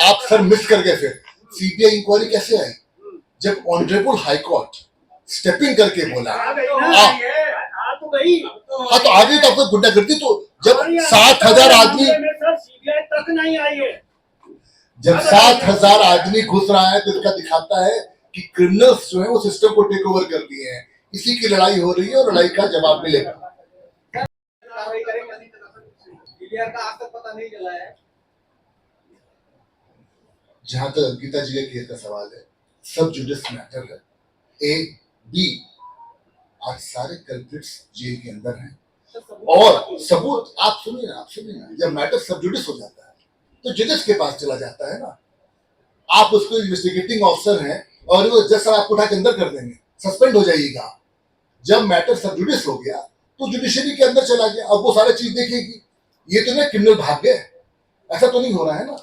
आप sir miss कर गए। फिर सीबीआई इंक्वायरी कैसे आई जब ऑनरेबल हाई कोर्ट स्टेपिंग करके बोला हाँ तो आगे तो आपको गुंडागर्दी तो जब 7,000 आदमी सीबीआई तक नहीं आई है, जब 7,000 आदमी घुस रहा है तो इसका दिखाता है कि क्रिमिनल्स जो है वो सिस्टम को टेक ओवर कर लिए हैं। इसी की लड़ाई हो रही है और लड़ाई का जवाब मिलेगा। जहां तक अंकिता जी के केस का सवाल है, सब जुडिस मैटर है। ए बी आज सारे कल्प्रिट्स जेल के अंदर हैं और सबूत आप सुनिए ना, जब मैटर सब जुडिस हो जाता है तो जजेस के पास चला जाता है ना। आप उसको इन्वेस्टिगेटिंग ऑफिसर हैं और वो जज साहब आपको उठा के अंदर कर देंगे, सस्पेंड हो जाइएगा। जब मैटर सब जुडिस हो गया तो जुडिशरी के अंदर चला गया, अब वो सारी चीज देखेगी। ये तो नहीं क्रिमिनल भाग गए, ऐसा तो नहीं हो रहा है ना।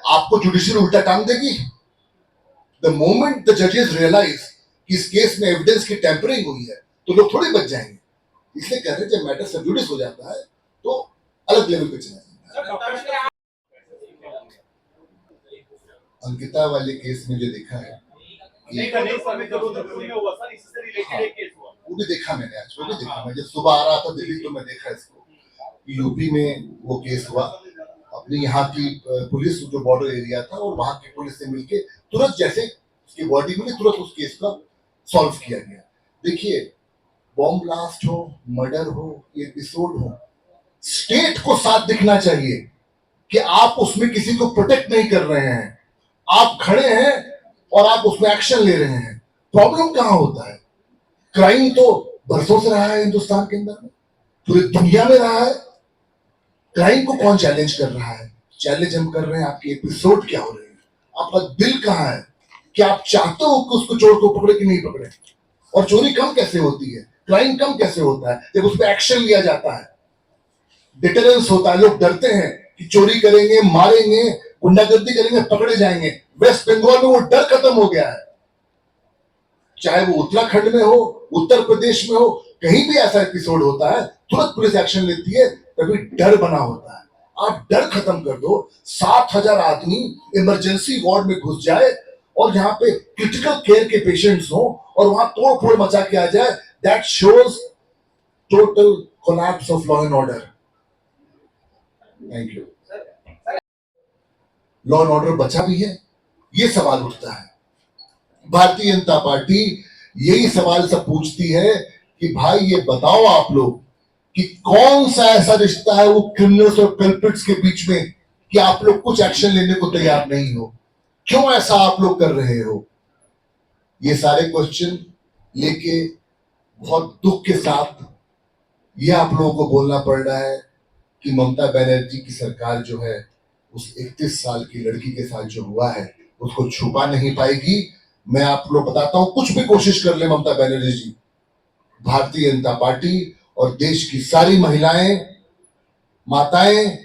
आपको जुडिशरी उल्टा टांग देगी। द मोमेंट द जजेस रियलाइज कि इस केस में एविडेंस की टेम्परिंग हुई है तो लोग थोड़े बच जाएंगे। इसलिए कह रहे हैं जब मैटर सब जुडिस हो जाता है तो अलग लेवल पे चला जाता है। अंकिता वाले केस में जो देखा है वो भी देखा मैंने, आज वो भी देखा। मैं जब सुबह आ रहा था दिल्ली तो मैं देखा इसको। यूपी में वो केस हुआ, अपनी यहाँ की पुलिस जो बॉर्डर एरिया था और वहां की पुलिस से मिलके तुरंत जैसे उसकी बॉडी मिली तुरंत उस केस का सॉल्व किया गया। देखिए बॉम्ब ब्लास्ट हो, मर्डर हो, एपिसोड हो, स्टेट को साथ दिखना चाहिए कि आप उसमें किसी को प्रोटेक्ट नहीं कर रहे हैं, आप खड़े हैं और आप उसमें एक्शन ले रहे हैं। प्रॉब्लम कहां होता है? क्राइम तो बरसों से रहा है हिंदुस्तान के अंदर में, पूरी दुनिया में रहा है। क्राइम को कौन चैलेंज कर रहा है? चैलेंज हम कर रहे हैं आपके एपिसोड क्या हो रहे हैं, आपका दिल कहां है कि आप चाहते हो कि उसको चोर को पकड़े कि नहीं पकड़े। और चोरी कम कैसे होती है, क्राइम कम कैसे होता है? जब उस पर एक्शन लिया जाता है, डिटरेंस होता है। लोग डरते हैं कि चोरी करेंगे, मारेंगे, गुंडागर्दी करेंगे, पकड़े जाएंगे। वेस्ट बंगाल में वो डर खत्म हो गया है। चाहे वो उत्तराखंड में हो, उत्तर प्रदेश में हो, कहीं भी ऐसा एपिसोड होता है तुरंत पुलिस एक्शन लेती है, तभी डर बना होता है। आप डर खत्म कर दो। 7,000 आदमी इमरजेंसी वार्ड में घुस जाए और यहाँ पे क्रिटिकल केयर के पेशेंट्स हो और वहां तोड़ फोड़ मचा के आ जाए, that shows total collapse of law and order. Thank you. Law and order बचा भी है, ये सवाल उठता है। भारतीय जनता पार्टी यही सवाल सब पूछती है कि भाई ये बताओ आप लोग कि कौन सा ऐसा रिश्ता है वो क्रिमिनल्स और कल्प्रिट्स के बीच में कि आप लोग कुछ एक्शन लेने को तैयार नहीं हो? क्यों ऐसा आप लोग कर रहे हो? ये सारे क्वेश्चन लेके बहुत दुख के साथ ये आप लोगों को बोलना पड़ रहा है कि ममता बनर्जी की सरकार जो है उस 31 साल की लड़की के साथ जो हुआ है उसको छुपा नहीं पाएगी। मैं आप लोग बताता हूं, कुछ भी कोशिश कर ले ममता बनर्जी जी, भारतीय जनता पार्टी और देश की सारी महिलाएं, माताएं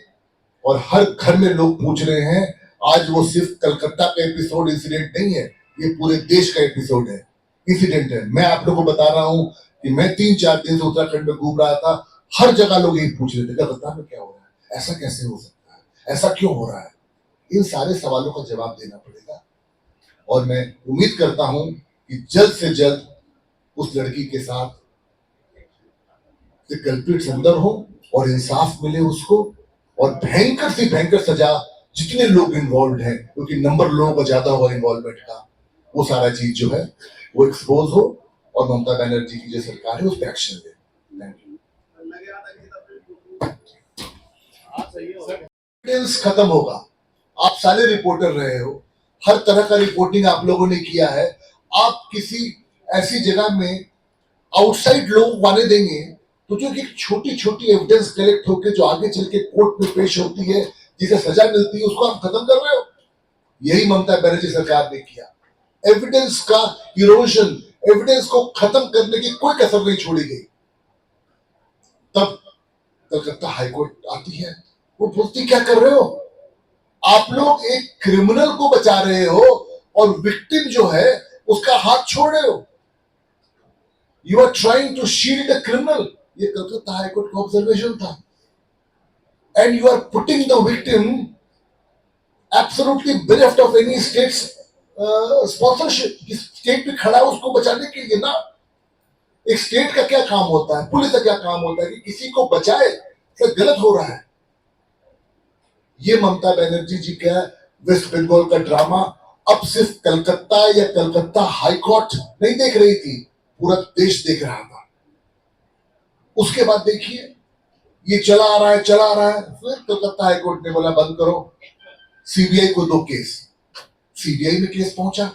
और हर घर में लोग पूछ रहे हैं। आज वो सिर्फ कलकत्ता का एपिसोड इंसिडेंट नहीं है, ये पूरे देश का एपिसोड है, इंसिडेंट है। मैं आप लोगों को बता रहा हूं कि मैं 3-4 दिन से उत्तराखंड में घूम रहा था, हर जगह लोग यही पूछ रहे थे कलकत्ता में क्या हो रहा है, ऐसा कैसे हो सकता है, ऐसा क्यों हो रहा है। इन सारे सवालों का जवाब देना पड़ेगा और मैं उम्मीद करता हूं कि जल्द से जल्द उस लड़की के साथ कल्प्रिट्स अंदर हो और इंसाफ मिले उसको, और भयंकर से भयंकर सजा जितने लोग इन्वॉल्व हैं, क्योंकि नंबर लोगों का ज्यादा होगा इन्वॉल्वमेंट का, वो सारा चीज जो है वो एक्सपोज हो और ममता बनर्जी की जो सरकार है उस पर एक्शन ले। एविडेंस खत्म होगा। आप सारे रिपोर्टर रहे हो, हर तरह का रिपोर्टिंग आप लोगों ने किया है। आप किसी ऐसी जगह में आउटसाइड लोग वाले देंगे तो जो एक छोटी छोटी एविडेंस कलेक्ट होकर जो आगे चल के कोर्ट में पेश होती है, जिसे सजा मिलती है, उसको आप खत्म कर रहे हो। यही ममता बनर्जी सरकार ने किया। एविडेंस का इरोजन, एविडेंस को खत्म करने की कोई कसर नहीं छोड़ी गई। तब कलकत्ता हाईकोर्ट आती है, वो पूछती क्या कर रहे हो आप लोग? एक क्रिमिनल को बचा रहे हो और विक्टिम जो है उसका हाथ छोड़ रहे हो। You are trying to shield a criminal. ये कलकत्ता हाईकोर्ट का ऑब्जर्वेशन था। and you are putting the victim absolutely bereft of any state's sponsorship. जिस स्टेट पे खड़ा है उसको बचाने के लिए ना, एक स्टेट का क्या काम होता है, पुलिस का क्या काम होता है कि किसी को बचाए, सर गलत हो रहा है। ये ममता बनर्जी जी का वेस्ट बंगाल का ड्रामा अब सिर्फ कलकत्ता या कलकत्ता हाई कोर्ट नहीं देख रही थी, पूरा देश देख रहा था। उसके बाद देखिए ये चला आ रहा है, फिर कलकत्ता हाई कोर्ट ने बोला बंद करो, सीबीआई को दो केस, सीबीआई में केस पहुंचा,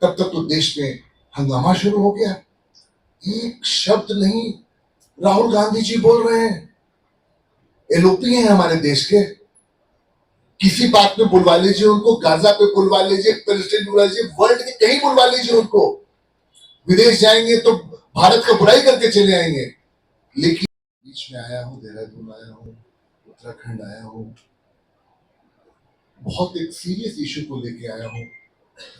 तब तक तो देश में हंगामा शुरू हो गया। एक शब्द नहीं राहुल गांधी जी बोल रहे हैं, एलओपी हैं हमारे देश के, किसी बात में बुलवा लीजिए उनको, गाजा पे बुलवा लीजिए, प्रेसिडेंट बुलवा लीजिए, वर्ल्ड के कहीं बुलवा लीजिए उनको, विदेश जाएंगे तो भारत का बुराई करके चले आएंगे। लेकिन बीच में आया हूं, देहरादून आया हूं, उत्तराखंड आया हूं, बहुत एक सीरियस इशू को लेके आया हूं,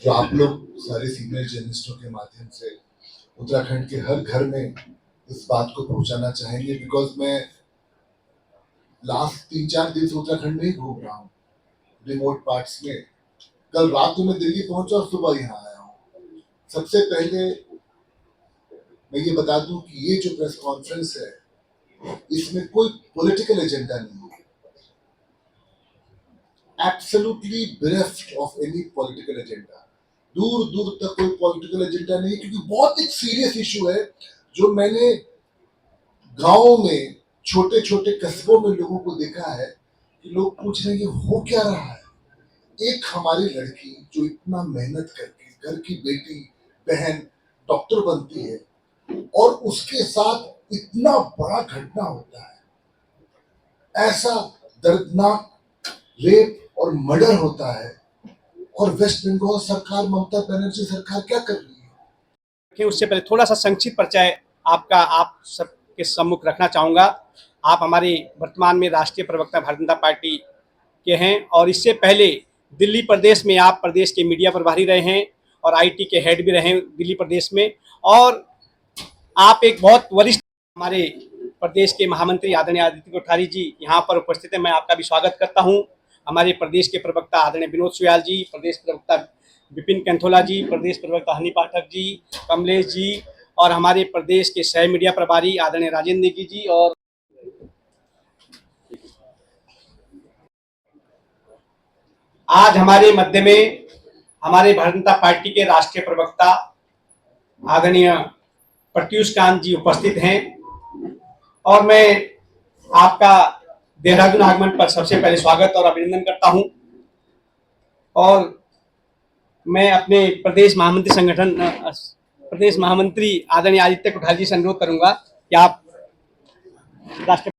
जो आप लोग सारे सीनियर जर्नलिस्टों के माध्यम से उत्तराखंड के हर घर में इस बात को पहुंचाना चाहेंगे। बिकॉज मैं लास्ट 3-4 दिन से उत्तराखंड में ही घूम रहा हूँ, रिमोट पार्ट्स में। कल रात में दिल्ली पहुंचा और सुबह यहाँ आया हूँ। सबसे पहले मैं ये बता दूं कि ये जो प्रेस कॉन्फ्रेंस है इसमें कोई पॉलिटिकल एजेंडा नहीं है, absolutely bereft of any political agenda, दूर दूर तक कोई पॉलिटिकल एजेंडा नहीं, क्योंकि बहुत एक सीरियस इशू है जो मैंने गांवों में छोटे छोटे कस्बों में लोगों को देखा है कि लोग पूछ रहे हैं हो क्या रहा है। एक हमारी लड़की जो इतना मेहनत करके घर की बेटी बहन डॉक्टर बनती है और उसके साथ इतना बड़ा घटना होता है, ऐसा दर्दनाक रेप और मर्डर होता है, और वेस्ट बंगाल सरकार, ममता बनर्जी सरकार क्या कर रही है। कि उससे पहले थोड़ा सा संक्षिप्त परिचय आपका आप सबके सम्मुख रखना चाहूँगा। आप हमारे वर्तमान में राष्ट्रीय प्रवक्ता भारतीय जनता पार्टी के हैं और इससे पहले दिल्ली प्रदेश में आप प्रदेश के मीडिया प्रभारी रहे हैं और आईटी के हेड भी रहे हैं दिल्ली प्रदेश में, और आप एक बहुत वरिष्ठ हमारे प्रदेश के महामंत्री आदरणीय आदित्य कोठारी जी यहाँ पर उपस्थित हैं। मैं आपका भी स्वागत करता हूँ। हमारे प्रदेश के प्रवक्ता आदरणीय विनोद सुयाल जी, प्रदेश प्रवक्ता विपिन कैंथोला जी, प्रदेश प्रवक्ता हनी पाठक जी, कमलेश जी, और हमारे प्रदेश के सह मीडिया प्रभारी आदरणीय राजेंद्र नेगी जी, और आज हमारे मध्य में हमारे भारतीय जनता पार्टी के राष्ट्रीय प्रवक्ता आदरणीय प्रत्युष कांत जी उपस्थित हैं, और मैं आपका देहरादून आगमन पर सबसे पहले स्वागत और अभिनंदन करता हूं। और मैं अपने प्रदेश महामंत्री आदरणीय आदित्य कोठारी जी से अनुरोध करूंगा कि आप राष्ट्र